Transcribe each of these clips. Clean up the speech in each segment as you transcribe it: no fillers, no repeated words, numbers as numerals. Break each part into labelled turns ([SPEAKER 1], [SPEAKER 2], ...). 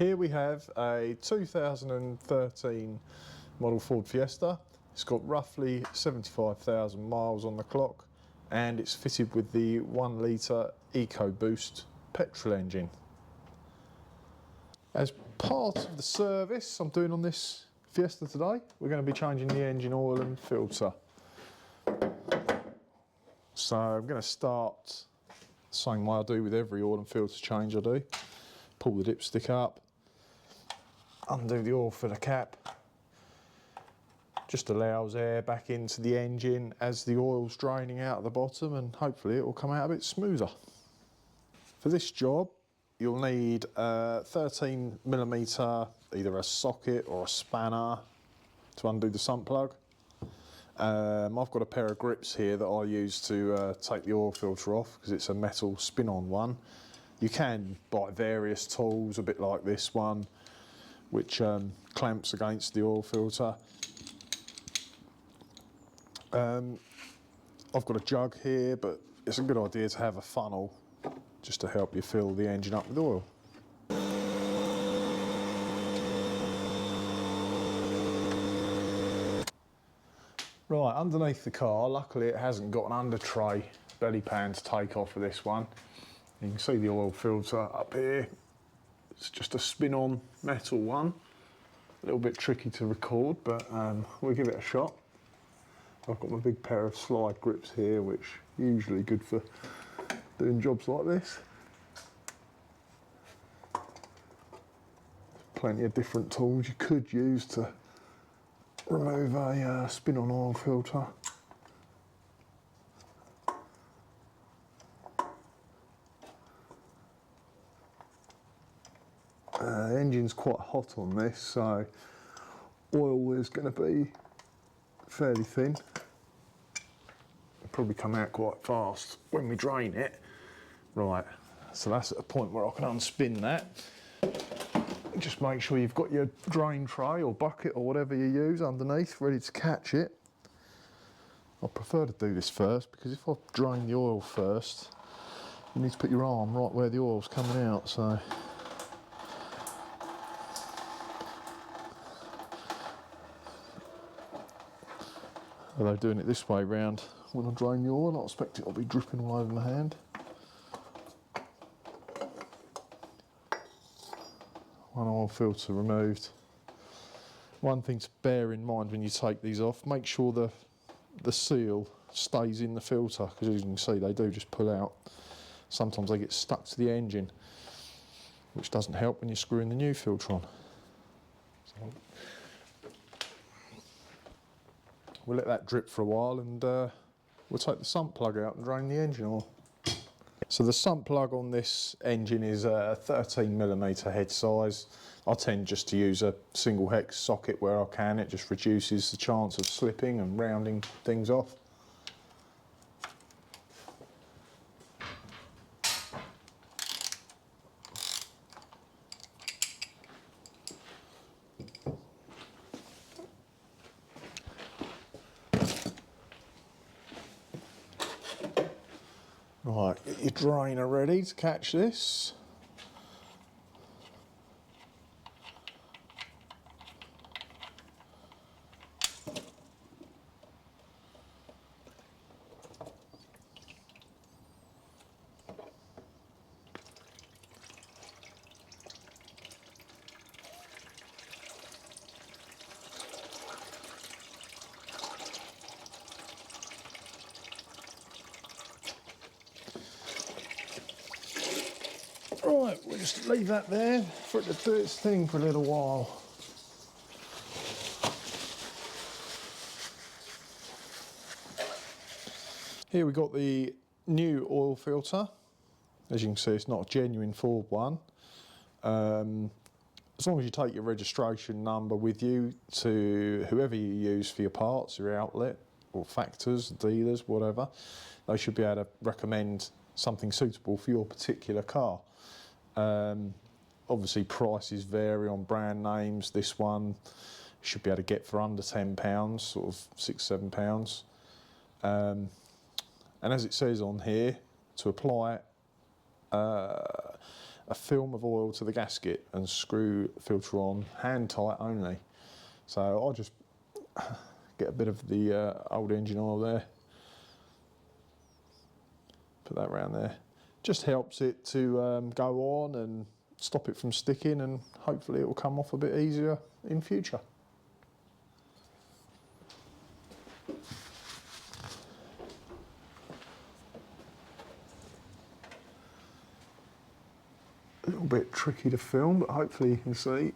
[SPEAKER 1] Here we have a 2013 model Ford Fiesta. It's got roughly 75,000 miles on the clock and it's fitted with the 1 litre EcoBoost petrol engine. As part of the service I'm doing on this Fiesta today, we're going to be changing the engine oil and filter. So I'm going to start the same way I do with every oil and filter change I do. Pull the dipstick up, undo the oil filler cap, just allows air back into the engine as the oil's draining out of the bottom, and hopefully it will come out a bit smoother. For this job you'll need a 13mm, either a socket or a spanner to undo the sump plug. I've got a pair of grips here that I use to take the oil filter off because it's a metal spin-on one. You can buy various tools, a bit like this one, which clamps against the oil filter. I've got a jug here, but it's a good idea to have a funnel just to help you fill the engine up with oil. Right, underneath the car, luckily it hasn't got an under tray belly pan to take off with this one. You can see the oil filter up here. It's just a spin-on metal one. A little bit tricky to record, but we'll give it a shot. I've got my big pair of slide grips here, which are usually good for doing jobs like this. Plenty of different tools you could use to remove a spin-on oil filter. The engine's quite hot on this, so oil is going to be fairly thin. It'll probably come out quite fast when we drain it. Right, so that's at a point where I can unspin that. Just make sure you've got your drain tray or bucket or whatever you use underneath ready to catch it. I prefer to do this first because if I drain the oil first, you need to put your arm right where the oil's coming out. So although doing it this way round, when I drain the oil, I expect it will be dripping all over my hand. One oil filter removed. One thing to bear in mind when you take these off, make sure the seal stays in the filter, because as you can see they do just pull out. Sometimes they get stuck to the engine, which doesn't help when you're screwing the new filter on. So we'll let that drip for a while and we'll take the sump plug out and drain the engine oil. So the sump plug on this engine is a 13mm head size. I tend just to use a single hex socket where I can. It just reduces the chance of slipping and rounding things off. Right, get your drainer ready to catch this. Right, we'll just leave that there for it to do its thing for a little while. Here we got the new oil filter. As you can see, it's not a genuine Ford one. As long as you take your registration number with you to whoever you use for your parts, your outlet or factors, dealers, whatever, they should be able to recommend something suitable for your particular car. Obviously prices vary on brand names. This one you should be able to get for under £10, sort of £6–7. And as it says on here, to apply a a film of oil to the gasket and screw the filter on, hand tight only. So I'll just get a bit of the old engine oil there, put that around there. Just helps it to go on and stop it from sticking, and hopefully it will come off a bit easier in future. A little bit tricky to film, but hopefully you can see.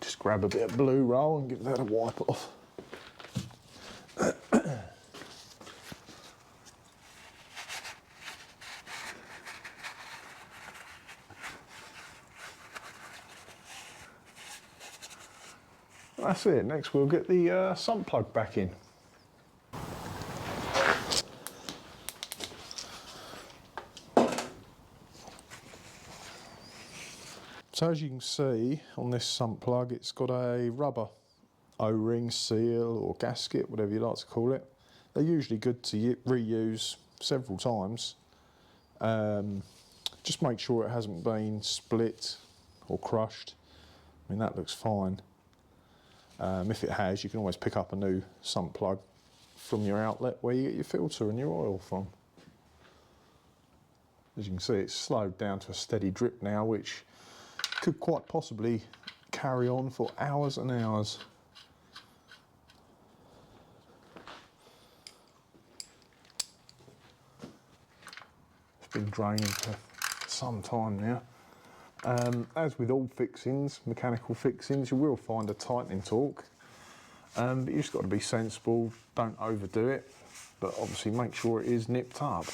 [SPEAKER 1] Just grab a bit of blue roll and give that a wipe off. That's it. Next we'll get the sump plug back in. So as you can see on this sump plug, it's got a rubber O-ring, seal or gasket, whatever you like to call it. They're usually good to reuse several times. Just make sure it hasn't been split or crushed. I mean, that looks fine. If it has, you can always pick up a new sump plug from your outlet where you get your filter and your oil from. As you can see, it's slowed down to a steady drip now, which could quite possibly carry on for hours and hours. It's been draining for some time now. As with all fixings, mechanical fixings, you will find a tightening torque, but you've just got to be sensible, don't overdo it, but obviously make sure it is nipped up.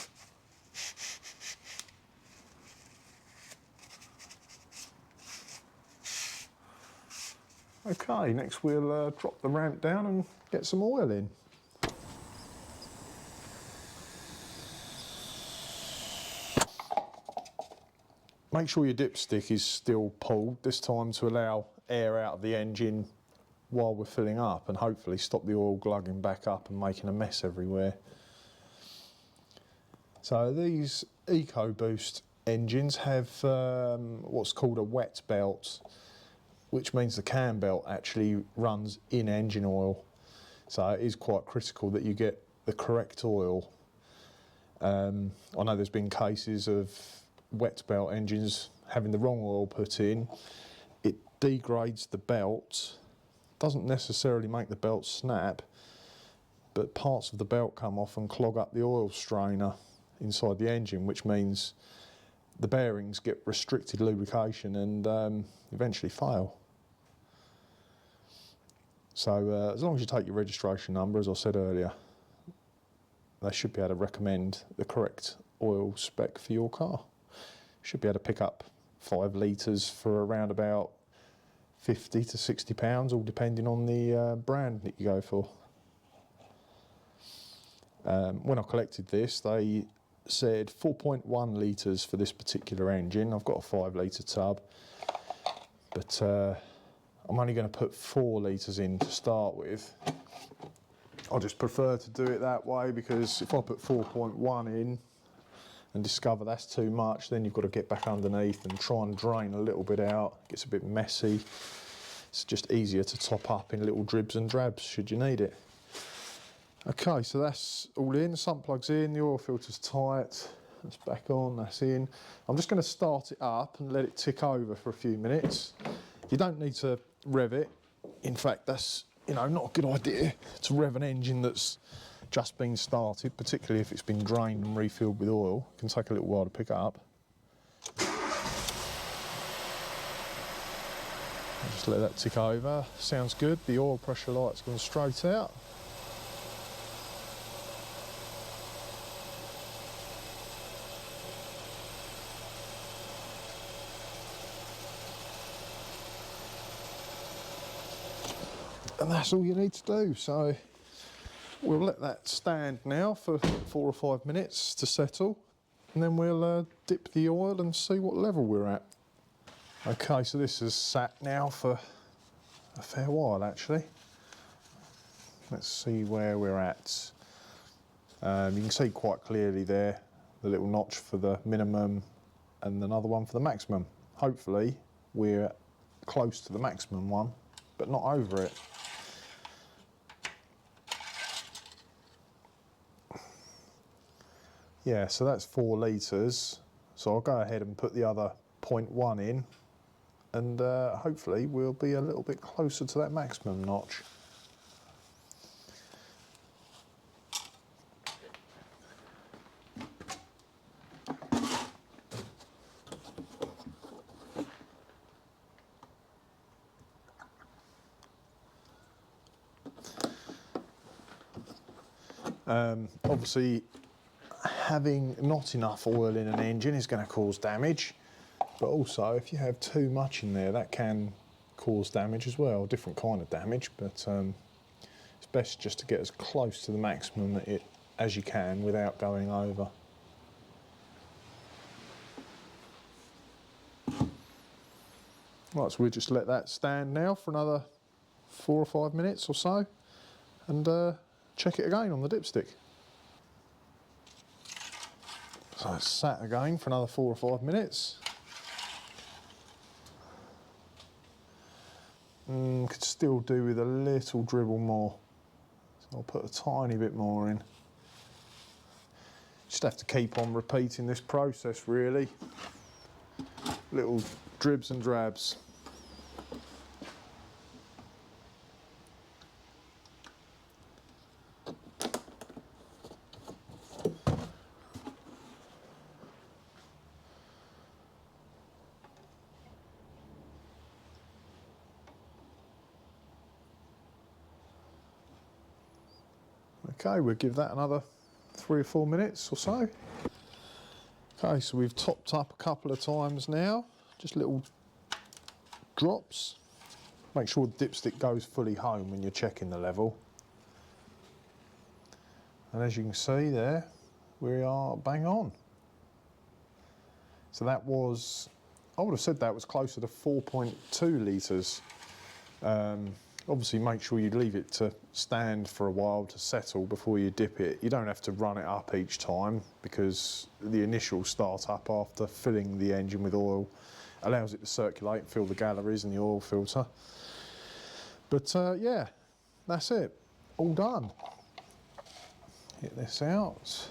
[SPEAKER 1] Okay, next we'll drop the ramp down and get some oil in. Make sure your dipstick is still pulled, this time to allow air out of the engine while we're filling up and hopefully stop the oil glugging back up and making a mess everywhere. So these EcoBoost engines have what's called a wet belt, which means the cam belt actually runs in engine oil. So it is quite critical that you get the correct oil. I know there's been cases of wet belt engines having the wrong oil put in. It degrades the belt, doesn't necessarily make the belt snap, but parts of the belt come off and clog up the oil strainer inside the engine, which means the bearings get restricted lubrication and eventually fail. So as long as you take your registration number, as I said earlier, they should be able to recommend the correct oil spec for your car. Should be able to pick up 5 litres for around about 50 to 60 pounds, all depending on the brand that you go for. When I collected this, they said 4.1 litres for this particular engine. I've got a 5 litre tub, but I'm only going to put 4 litres in to start with. I just prefer to do it that way, because if I put 4.1 in and discover that's too much, then you've got to get back underneath and try and drain a little bit out. It gets a bit messy. It's just easier to top up in little dribs and drabs should you need it. Okay, so that's all in, the sump plug's in, the oil filter's tight, that's back on, that's in. I'm just going to start it up and let it tick over for a few minutes. You don't need to rev it. In fact, that's, you know, not a good idea to rev an engine that's just been started, particularly if it's been drained and refilled with oil. It can take a little while to pick up. I'll just let that tick over. Sounds good. The oil pressure light's gone straight out. And that's all you need to do. So we'll let that stand now for 4 or 5 minutes to settle. and then we'll dip the oil and see what level we're at. Okay, so this has sat now for a fair while actually. Let's see where we're at. You can see quite clearly there the little notch for the minimum and another one for the maximum. Hopefully we're close to the maximum one, but not over it. Yeah, so that's 4 litres. So I'll go ahead and put the other 0.1 in, and hopefully we'll be a little bit closer to that maximum notch. Obviously, having not enough oil in an engine is going to cause damage, but also if you have too much in there, that can cause damage as well, different kind of damage, but it's best just to get as close to the maximum as you can without going over. Right, so we'll just let that stand now for another 4 or 5 minutes or so, and check it again on the dipstick. So it's sat again for another 4 or 5 minutes. Could still do with a little dribble more. So I'll put a tiny bit more in. Just have to keep on repeating this process really. Little dribs and drabs. Okay, we'll give that another 3 or 4 minutes or so. Okay, so we've topped up a couple of times now, just little drops. Make sure the dipstick goes fully home when you're checking the level. And as you can see there, we are bang on. So that was, I would have said that was closer to 4.2 litres. Obviously make sure you leave it to stand for a while to settle before you dip it. You don't have to run it up each time because the initial start up after filling the engine with oil allows it to circulate and fill the galleries and the oil filter. But yeah, that's it, all done. Get this out.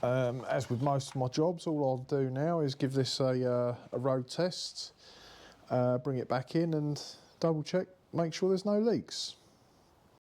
[SPEAKER 1] As with most of my jobs, all I'll do now is give this a road test, bring it back in and double check, make sure there's no leaks.